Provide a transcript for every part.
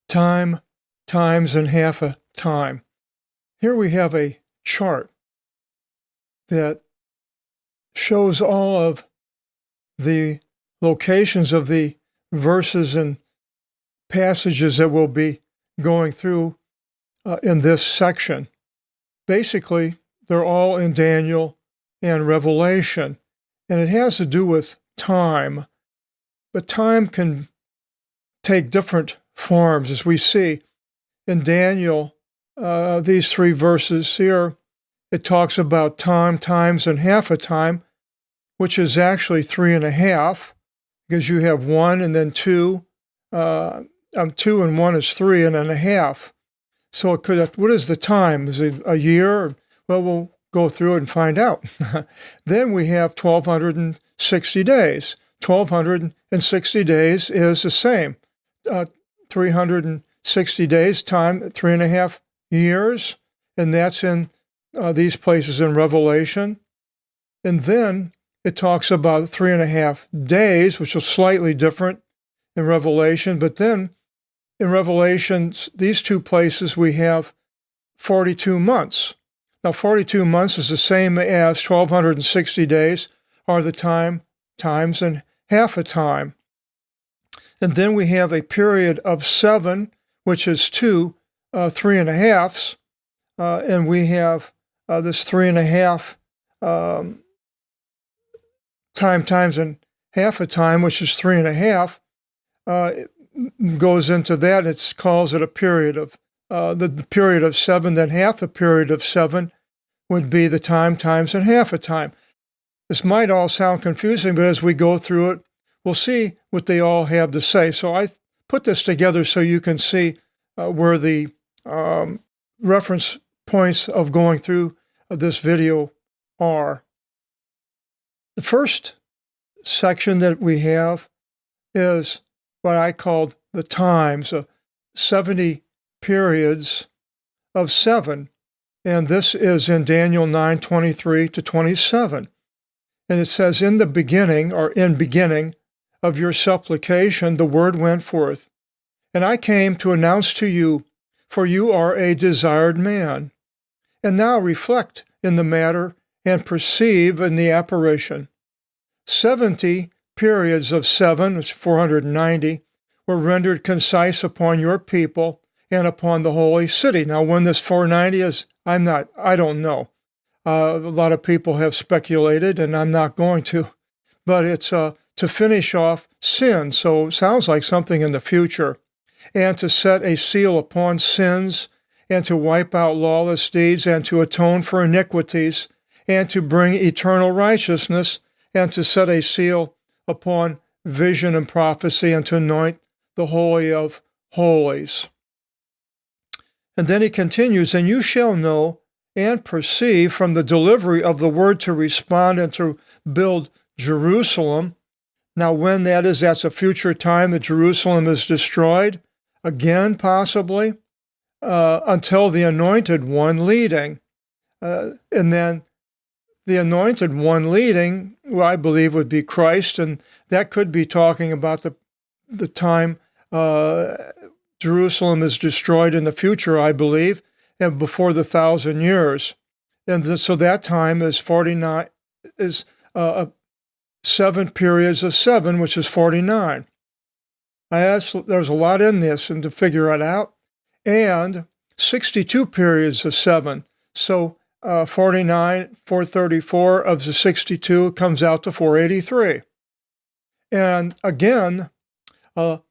time, times, and half a time. Here we have a chart that shows all of the locations of the verses and passages that we'll be going through in this section. Basically, they're all in Daniel and Revelation, and it has to do with time. But time can take different forms, as we see in Daniel. These three verses here, it talks about time, times, and half a time, which is actually 3.5, because you have 1 and then 2. 2 and 1 is 3 and then a half. So it could. What is the time? Is it a year? Well, we'll go through it and find out. Then we have 1,260 days. 1,260 days is the same. 360 days time 3.5 years, and that's in these places in Revelation. And then it talks about 3.5 days, which is slightly different in Revelation. But then in Revelation, these two places, we have 42 months. Now, 42 months is the same as 1,260 days, are the time, times, and half a time. And then we have a period of 7, which is 2 3.5s, and we have this 3.5 times, and half a time, which is 3.5. It goes into that. It calls it a period of the period of 7. Then half the period of 7 would be the time, times, and half a time. This might all sound confusing, but as we go through it, we'll see what they all have to say. So I put this together so you can see where the reference points of going through this video are. The first section that we have is what I called the times, 70 periods of 7. And this is in Daniel 9:23 to 27. And it says, in the beginning, or in beginning, of your supplication, the word went forth. And I came to announce to you, for you are a desired man. And now reflect in the matter and perceive in the apparition. 70 periods of 7, which is 490, were rendered concise upon your people and upon the holy city. Now, when this 490 is, I don't know. A lot of people have speculated, and I'm not going to. But it's to finish off sin, so it sounds like something in the future, and to set a seal upon sins, and to wipe out lawless deeds, and to atone for iniquities, and to bring eternal righteousness, and to set a seal upon vision and prophecy, and to anoint the Holy of Holies. And then he continues, and you shall know and perceive from the delivery of the word to respond and to build Jerusalem. Now, when that is, that's a future time that Jerusalem is destroyed, again, possibly, until the Anointed One leading. And then the Anointed One leading, well, I believe, would be Christ, and that could be talking about the time Jerusalem is destroyed in the future, I believe, and before the 1,000 years. And so that time is 49, is 7 periods of 7, which is 49. There's a lot in this and to figure it out. And 62 periods of 7. So 49, 434 of the 62 comes out to 483. And again, the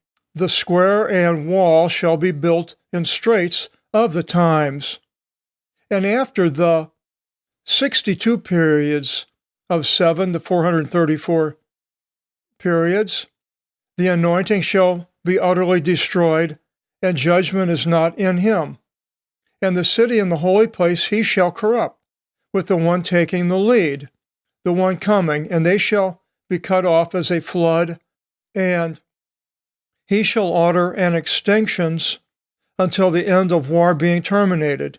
square and wall shall be built in straits of the times. And after the 62 periods of 7, the 434 periods, the anointing shall be utterly destroyed, and judgment is not in him. And the city and the holy place he shall corrupt, with the one taking the lead, the one coming, and they shall be cut off as a flood, and he shall order an extinctions until the end of war being terminated.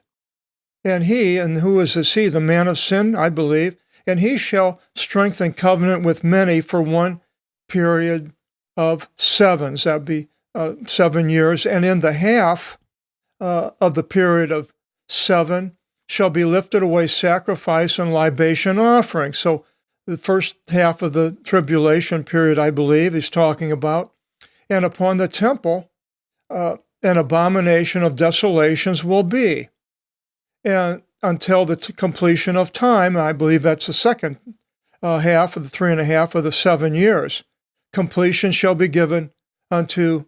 And he, and who is this he? The man of sin, I believe, and he shall strengthen covenant with many for 1 period of 7s. That would be 7 years, and in the half of the period of 7 shall be lifted away sacrifice and libation offering. So the first half of the tribulation period, I believe, he's talking about. And upon the temple, an abomination of desolations will be. And until the completion of time, I believe that's the second half of the 3.5 of the 7 years, completion shall be given unto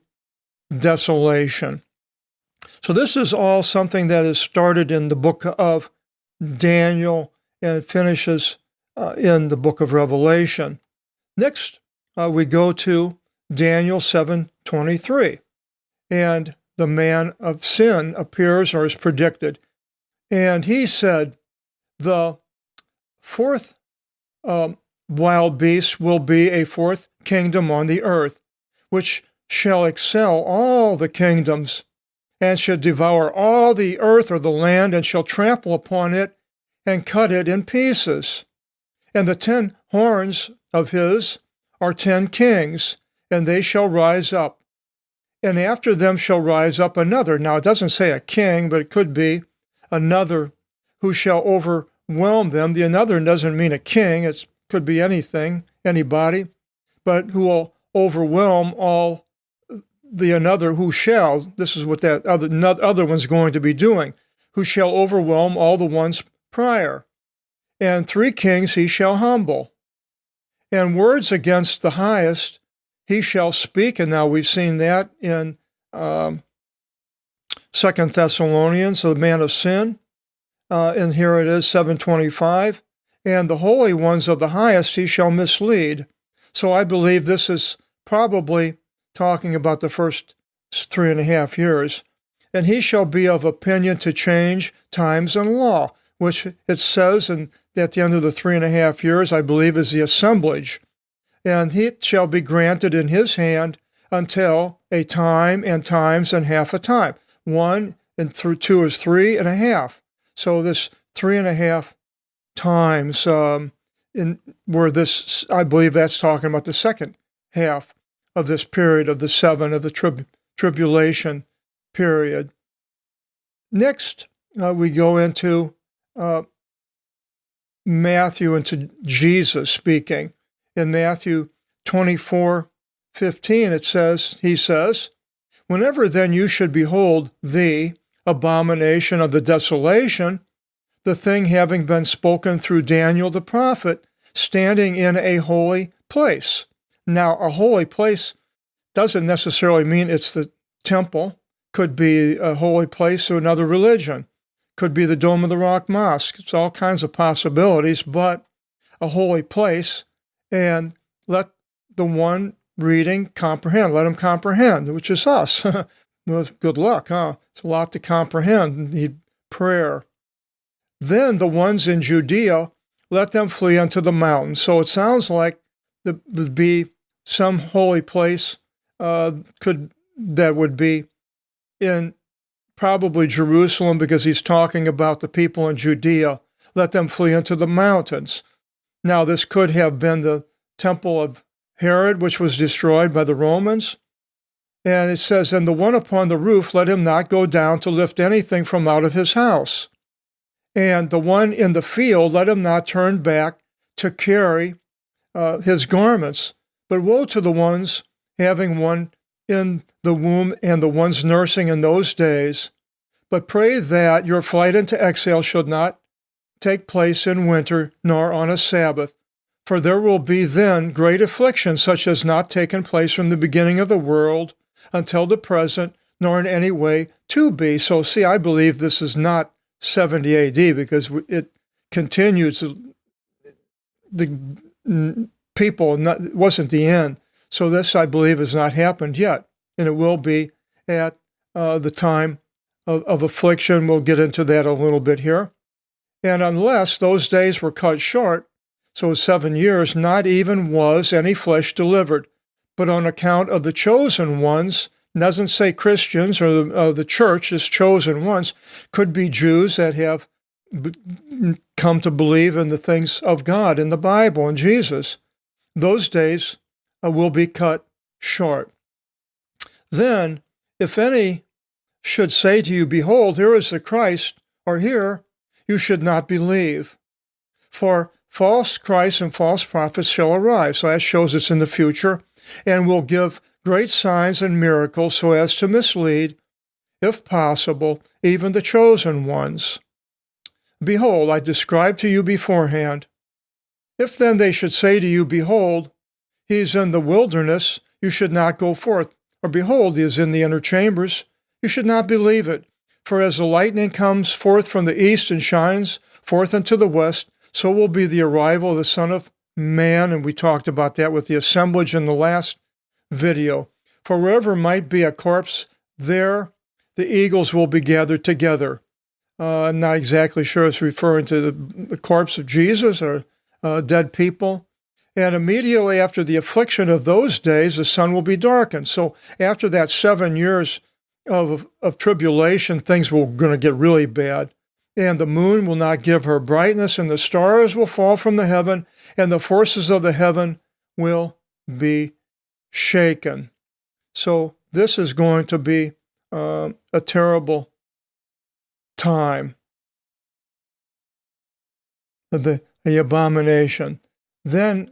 desolation. So this is all something that is started in the book of Daniel and finishes in the book of Revelation. Next, we go to Daniel 7:23, and the man of sin appears or is predicted. And he said, the fourth wild beast will be a fourth kingdom on the earth, which shall excel all the kingdoms, and shall devour all the earth or the land, and shall trample upon it and cut it in pieces. And the 10 horns of his are 10 kings, and they shall rise up. And after them shall rise up another. Now, it doesn't say a king, but it could be another who shall overwhelm them. The another doesn't mean a king. It could be anything, anybody, but who will overwhelm all the another who shall. This is what that other one's going to be doing. Who shall overwhelm all the ones prior. And 3 kings he shall humble. And words against the highest he shall speak. And now we've seen that in 2 Thessalonians, the man of sin. And here it is, 7:25. And the holy ones of the highest he shall mislead. So I believe this is probably talking about the first 3.5 years. And he shall be of opinion to change times and law, which it says at the end of the 3.5 years, I believe, is the assemblage. And it shall be granted in his hand until a time and times and half a time. 1 and through 2 is 3.5. So this 3.5 times, where this, I believe that's talking about the second half of this period of the 7 of the tribulation period. Next, we go into Matthew, into Jesus speaking. In Matthew 24:15, he says, whenever then you should behold the abomination of the desolation, the thing having been spoken through Daniel the prophet, standing in a holy place. Now, a holy place doesn't necessarily mean it's the temple. Could be a holy place to another religion. Could be the Dome of the Rock Mosque. It's all kinds of possibilities, but a holy place. And let the one reading comprehend. Let him comprehend, which is us. Well, good luck, huh? It's a lot to comprehend. Need prayer. Then the ones in Judea, let them flee unto the mountains. So it sounds like there would be some holy place that would be in probably Jerusalem, because he's talking about the people in Judea. Let them flee into the mountains. Now, this could have been the temple of Herod, which was destroyed by the Romans. And it says, and the one upon the roof, let him not go down to lift anything from out of his house. And the one in the field, let him not turn back to carry his garments. But woe to the ones having one in the womb and the ones nursing in those days. But pray that your flight into exile should not take place in winter, nor on a Sabbath. For there will be then great affliction, such as not taken place from the beginning of the world until the present, nor in any way to be. So see, I believe this is not 70 AD, because it continues. The people, it wasn't the end. So this, I believe, has not happened yet. And it will be at the time of affliction. We'll get into that a little bit here. And unless those days were cut short, so 7 years, not even was any flesh delivered. But on account of the chosen ones, it doesn't say Christians or the church is chosen ones, could be Jews that have come to believe in the things of God in the Bible and Jesus. Those days will be cut short. Then, if any should say to you, Behold, here is the Christ, or here, you should not believe. For false Christs and false prophets shall arise. So that shows us in the future, and will give great signs and miracles so as to mislead, if possible, even the chosen ones. Behold, I describe to you beforehand. If then they should say to you, Behold, he is in the wilderness, you should not go forth. Or behold, he is in the inner chambers, you should not believe it. For as the lightning comes forth from the east and shines forth unto the west, so will be the arrival of the Son of Man. And we talked about that with the assemblage in the last video. For wherever might be a corpse, there the eagles will be gathered together. I'm not exactly sure it's referring to the corpse of Jesus or dead people. And immediately after the affliction of those days, the sun will be darkened. So after that 7 years of tribulation, things were going to get really bad. And the moon will not give her brightness, and the stars will fall from the heaven, and the forces of the heaven will be shaken. So this is going to be a terrible time. The abomination. Then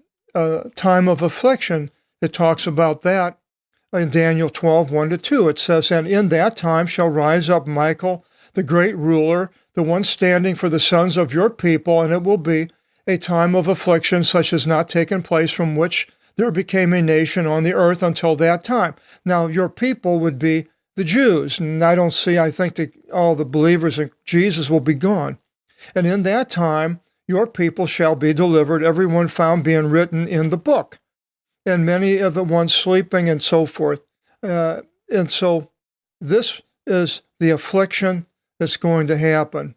time of affliction, it talks about that in Daniel 12, 1-2. It says, And in that time shall rise up Michael, the great ruler, the one standing for the sons of your people, and it will be a time of affliction such as not taken place from which there became a nation on the earth until that time. Now, your people would be the Jews, and I think that all the believers in Jesus will be gone. And in that time, your people shall be delivered, everyone found being written in the book, and many of the ones sleeping and so forth. And so this is the affliction that's going to happen.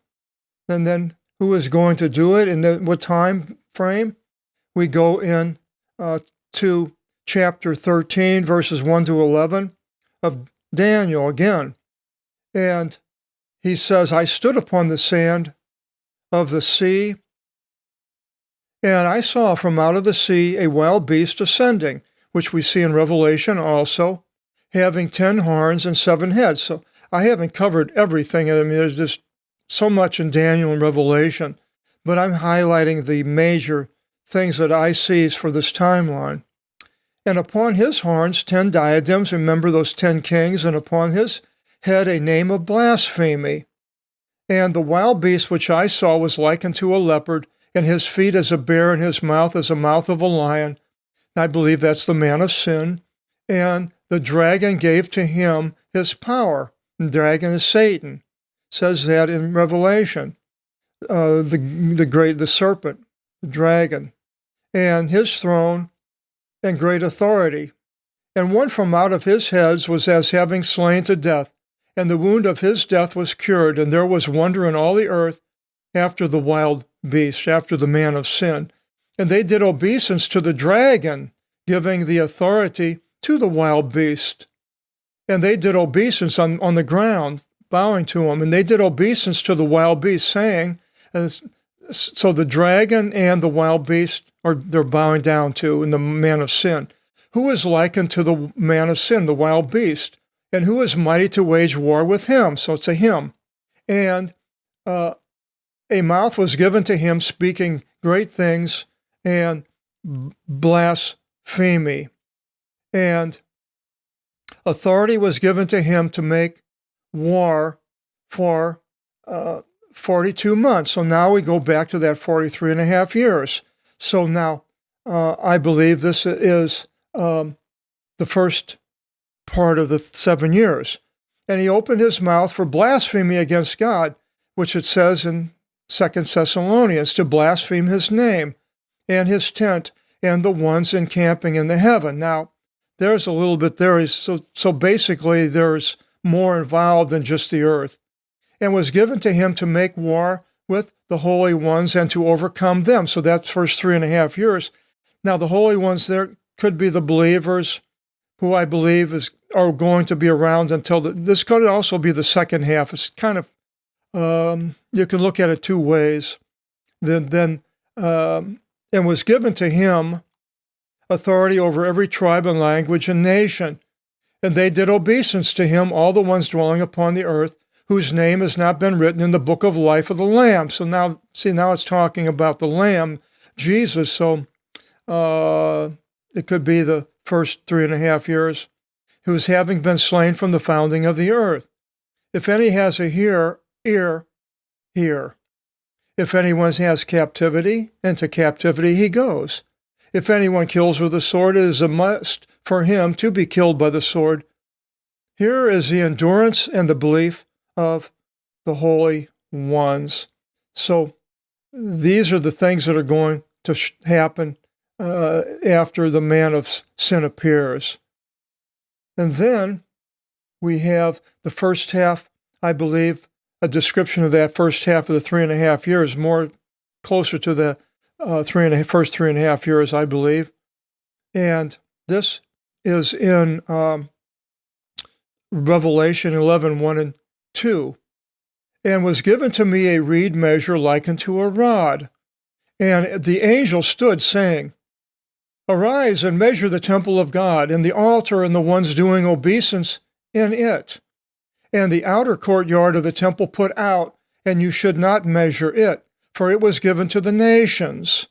And then who is going to do it and what time frame? We go in to chapter 13, verses 1-11 of Daniel again. And he says, I stood upon the sand of the sea, and I saw from out of the sea a wild beast ascending, which we see in Revelation also, having 10 horns and 7 heads. So I haven't covered everything. I mean, there's just so much in Daniel and Revelation, but I'm highlighting the major things that I see for this timeline. And upon his horns 10 diadems, remember those 10 kings, and upon his head a name of blasphemy. And the wild beast which I saw was like unto a leopard, and his feet as a bear, and his mouth as the mouth of a lion. I believe that's the man of sin. And the dragon gave to him his power. The dragon is Satan. It says that in Revelation. The serpent, the dragon, and his throne and great authority. And one from out of his heads was as having slain to death, and the wound of his death was cured, and there was wonder in all the earth after the wild beast, after the man of sin. And they did obeisance to the dragon, giving the authority to the wild beast. And they did obeisance on the ground, bowing to him. And they did obeisance to the wild beast, saying, and so the dragon and the wild beast they're bowing down to, and the man of sin. Who is likened to the man of sin, the wild beast? And who is mighty to wage war with him? So it's a him. And a mouth was given to him speaking great things and blasphemy. And authority was given to him to make war for 42 months. So now we go back to that 43 and a half years. So now I believe this is the first part of the 7 years. And he opened his mouth for blasphemy against God, which it says in 2 Thessalonians, to blaspheme his name and his tent and the ones encamping in the heaven. Now, there's a little bit there. So basically, there's more involved than just the earth. And was given to him to make war with the holy ones and to overcome them. So that's first 3.5 years. Now, the holy ones there could be the believers, who I believe are going to be around until this could also be the second half. It's kind of you can look at it two ways. And was given to him authority over every tribe and language and nation. And they did obeisance to him, all the ones dwelling upon the earth, whose name has not been written in the book of life of the Lamb. So now, now it's talking about the Lamb, Jesus. So it could be the first 3.5 years, who's having been slain from the founding of the earth. If any has a ear, hear. If anyone has captivity, into captivity he goes. If anyone kills with the sword, it is a must for him to be killed by the sword. Here is the endurance and the belief of the holy ones. So these are the things that are going to happen after the man of sin appears. And then we have the first half, I believe, a description of that first half of the 3.5 years, more closer to the first 3.5 years, I believe. And this is in Revelation 11:1 and 2. And was given to me a reed measure like unto a rod. And the angel stood, saying, Arise and measure the temple of God, and the altar, and the ones doing obeisance in it. And the outer courtyard of the temple put out, and you should not measure it, for it was given to the nations.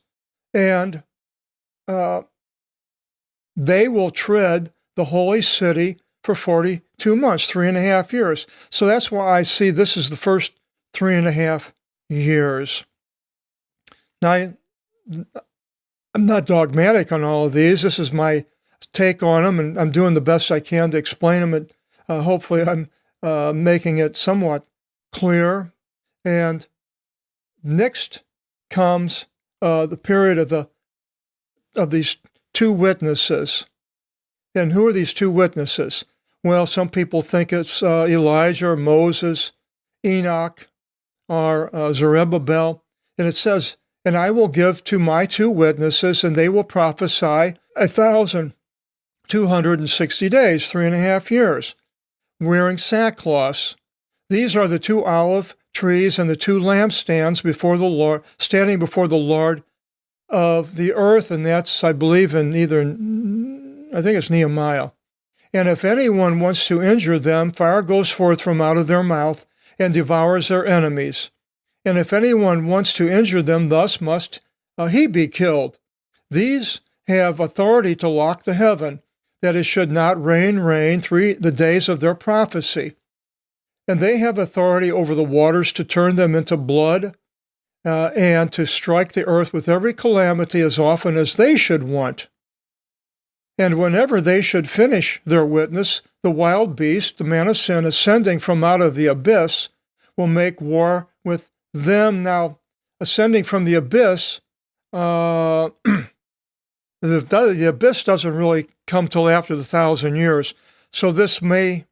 And they will tread the holy city for 42 months, 3.5 years. So that's why I see this is the first 3.5 years. Now, I'm not dogmatic on all of these. This is my take on them, and I'm doing the best I can to explain them. And hopefully I'm making it somewhat clear. And next comes the period of these two witnesses. And who are these two witnesses? Well, some people think it's Elijah or Moses, Enoch, or Zerubbabel. And it says, And I will give to my two witnesses, and they will prophesy 1,260 days, 3.5 years, wearing sackcloth. These are the two olive trees and the two lampstands before the Lord, standing before the Lord of the earth. And that's, I believe, in I think it's Nehemiah. And if anyone wants to injure them, fire goes forth from out of their mouth and devours their enemies. And if anyone wants to injure them, thus must he be killed. These have authority to lock the heaven, that it should not rain the days of their prophecy. And they have authority over the waters to turn them into blood, and to strike the earth with every calamity as often as they should want. And whenever they should finish their witness, the wild beast, the man of sin, ascending from out of the abyss, will make war with them. Now, ascending from the abyss, the abyss doesn't really come till after the 1,000 years. So this I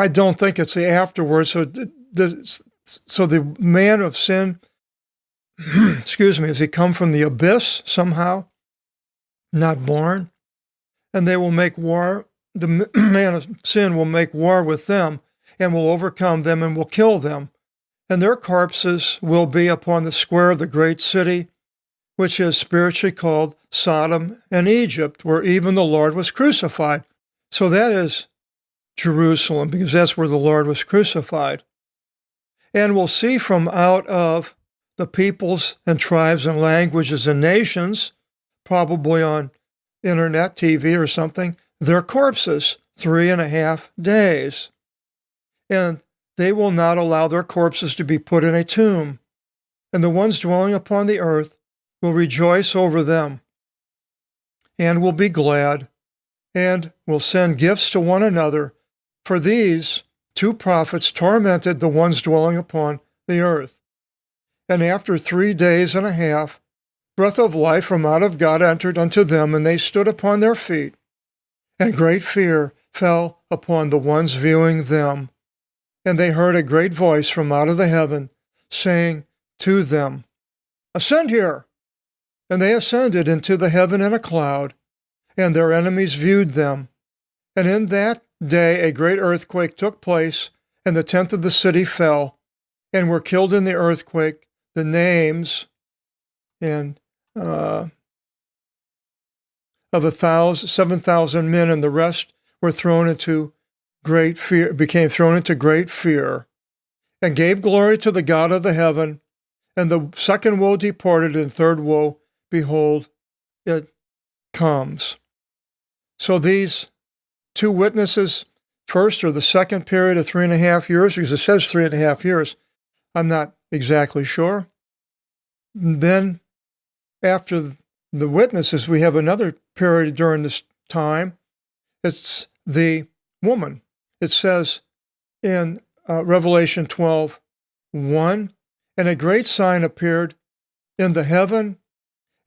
don't think it's the afterwards. So the man of sin, excuse me, has he come from the abyss somehow? Not born? And they will make war, the man of sin will make war with them, and will overcome them and will kill them. And their corpses will be upon the square of the great city, which is spiritually called Sodom and Egypt, where even the Lord was crucified. So that is Jerusalem, because that's where the Lord was crucified. And we'll see from out of the peoples and tribes and languages and nations, probably on internet, TV or something, their corpses, 3.5 days. And they will not allow their corpses to be put in a tomb. And the ones dwelling upon the earth will rejoice over them, and will be glad, and will send gifts to one another. For these two prophets tormented the ones dwelling upon the earth. And after 3 days and a half, breath of life from out of God entered unto them, and they stood upon their feet. And great fear fell upon the ones viewing them. And they heard a great voice from out of the heaven, saying to them, Ascend here. And they ascended into the heaven in a cloud, and their enemies viewed them. And in that day a great earthquake took place, and the 10th of the city fell, and were killed in the earthquake the names of 7,000 men, and the rest were thrown into great fear, became thrown into great fear, and gave glory to the God of the heaven. And the second woe departed, and third woe, behold, it comes. So these two witnesses, first or the second period of 3.5 years, because it says 3.5 years, I'm not exactly sure. Then, after the witnesses, we have another period during this time. It's the woman. It says in Revelation 12:1, and a great sign appeared in the heaven,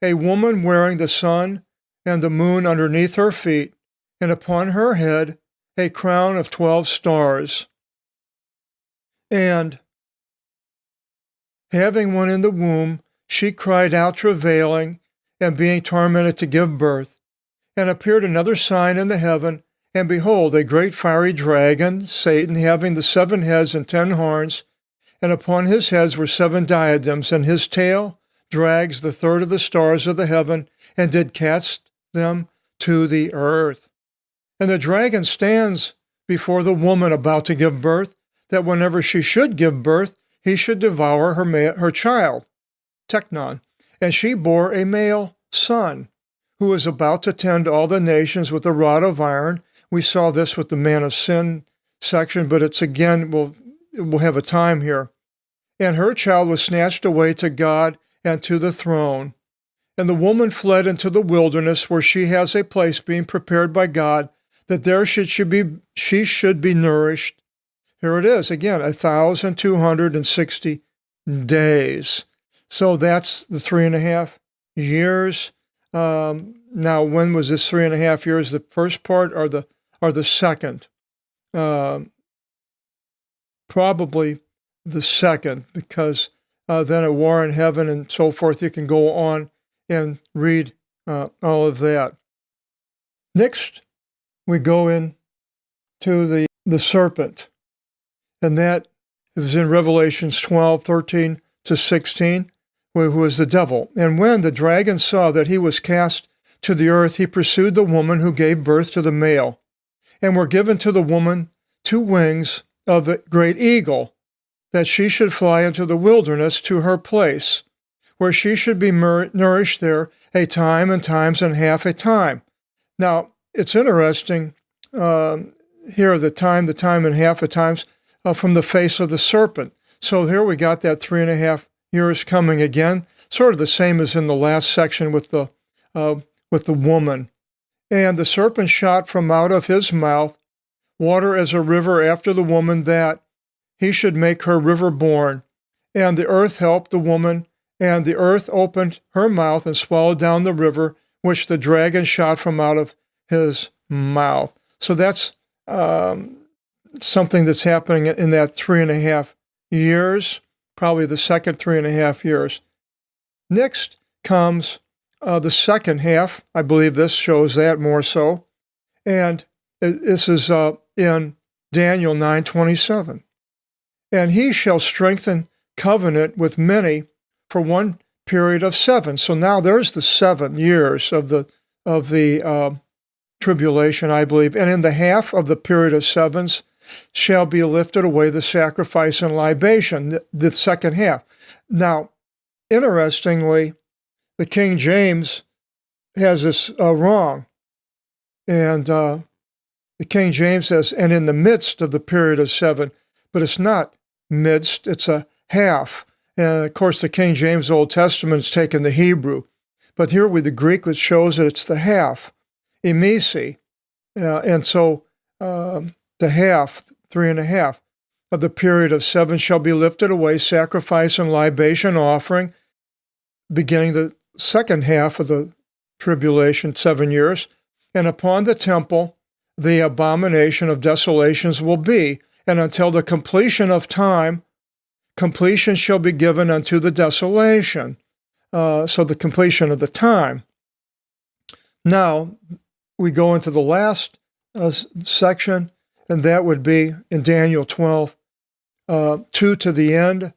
a woman wearing the sun and the moon underneath her feet, and upon her head a crown of 12 stars. And having one in the womb, she cried out, travailing, and being tormented to give birth. And appeared another sign in the heaven, and behold, a great fiery dragon, Satan, having the 7 heads and 10 horns, and upon his heads were 7 diadems, and his tail drags the third of the stars of the heaven, and did cast them to the earth. And the dragon stands before the woman about to give birth, that whenever she should give birth, he should devour her child, Technon. And she bore a male son, who was about to tend all the nations with a rod of iron. We saw this with the man of sin section, but it's again, we'll have a time here. And her child was snatched away to God and to the throne. And the woman fled into the wilderness, where she has a place being prepared by God, that there she should be nourished. Here it is, again, 1,260 days. So that's the 3.5 years. Now, when was this 3.5 years? The first part or the second? Probably the second, because then a war in heaven and so forth. You can go on and read all of that. Next, we go in to the serpent, and that is in Revelations 12:13-16, who is the devil. And when the dragon saw that he was cast to the earth, he pursued the woman who gave birth to the male. And were given to the woman 2 wings of a great eagle, that she should fly into the wilderness to her place, where she should be nourished there a time and times and half a time. Now, it's interesting here, the time and half a times from the face of the serpent. So here we got that 3.5 years coming again, sort of the same as in the last section with the woman. And the serpent shot from out of his mouth water as a river after the woman, that he should make her river born. And the earth helped the woman, and the earth opened her mouth and swallowed down the river, which the dragon shot from out of his mouth. So that's something that's happening in that 3.5 years, probably the second 3.5 years. Next comes the second half. I believe this shows that more so. And this is in Daniel 9:27. And he shall strengthen covenant with many for one period of 7. So now there's the 7 years of the tribulation, I believe. And in the half of the period of 7s shall be lifted away the sacrifice and libation, the second half. Now, interestingly, the King James has this wrong. And the King James says, and in the midst of the period of 7, but it's not midst, it's a half. And of course, the King James Old Testament is taken the Hebrew. But here with the Greek, it shows that it's the half, emisi. And so the half, 3.5, of the period of 7 shall be lifted away, sacrifice and libation offering, beginning the second half of the tribulation, 7 years. And upon the temple, the abomination of desolations will be, and until the completion of time, completion shall be given unto the desolation. So the completion of the time. Now, we go into the last section, and that would be in Daniel 12, 2 to the end,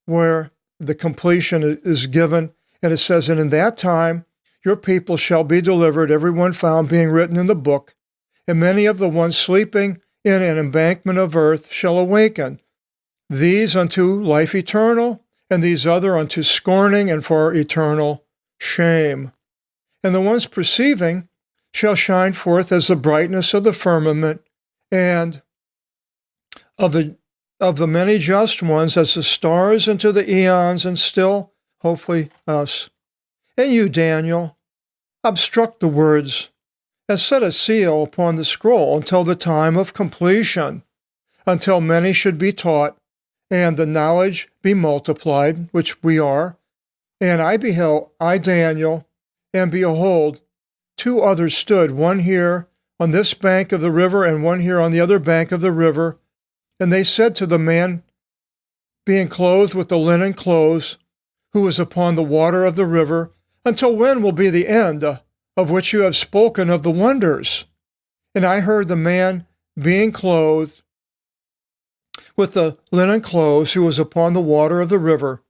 where the completion is given. And it says, and in that time, your people shall be delivered, everyone found being written in the book. and many of the ones sleeping in an embankment of earth shall awaken, these unto life eternal, and these other unto scorning and for eternal shame. And the ones perceiving shall shine forth as the brightness of the firmament, and of the many just ones as the stars into the eons, and still, hopefully, us. And you, Daniel, obstruct the words, and set a seal upon the scroll until the time of completion, until many should be taught, and the knowledge be multiplied, which we are. And I beheld, I, Daniel, and behold, two others stood, one here on this bank of the river, and one here on the other bank of the river. And they said to the man being clothed with the linen clothes, who was upon the water of the river, until when will be the end of which you have spoken of the wonders? And I heard the man being clothed with the linen clothes, who was upon the water of the river,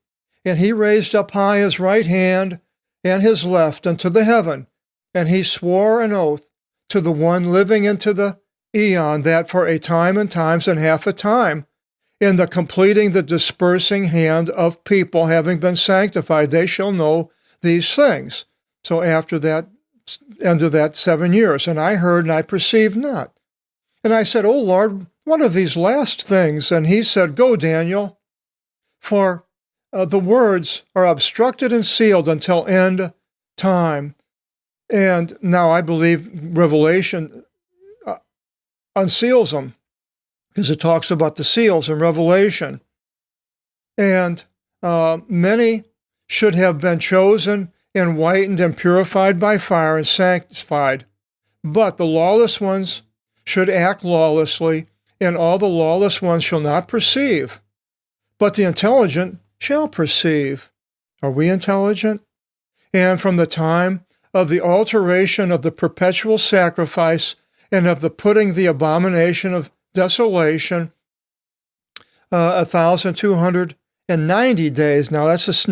and he raised up high his right hand and his left unto the heaven, and he swore an oath to the one living into the eon, that for a time and times and half a time, in the completing the dispersing hand of people having been sanctified, they shall know these things. So after that, end of that 7 years, and I heard and I perceived not. And I said, O Lord, what are these last things? And he said, Go, Daniel, for the words are obstructed and sealed until end time. And now I believe Revelation unseals them, because it talks about the seals in Revelation. And many should have been chosen and whitened and purified by fire and sanctified. But the lawless ones should act lawlessly, and all the lawless ones shall not perceive. But the intelligent shall perceive. Are we intelligent? And from the time of the alteration of the perpetual sacrifice and of the putting the abomination of desolation, 1,290 days. Now it's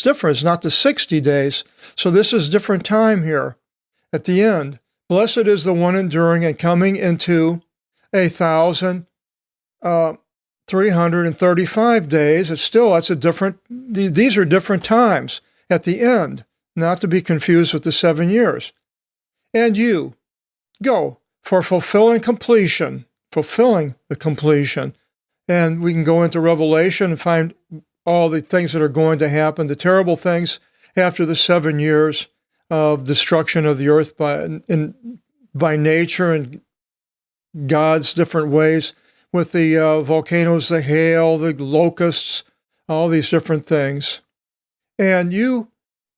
different. It's not the 60 days. So this is different time here at the end. Blessed is the one enduring and coming into 1,335 days. That's a different, these are different times at the end, not to be confused with the 7 years. And you, go for fulfilling the completion. And we can go into Revelation and find all the things that are going to happen, the terrible things after the 7 years of destruction of the earth by nature and God's different ways, with the volcanoes, the hail, the locusts, all these different things. And you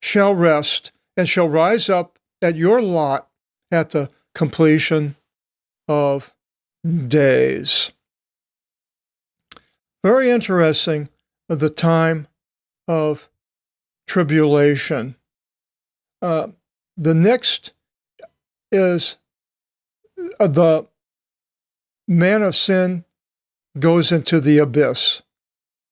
shall rest and shall rise up at your lot at the completion of days. Very interesting, the time of tribulation. The next is the man of sin goes into the abyss.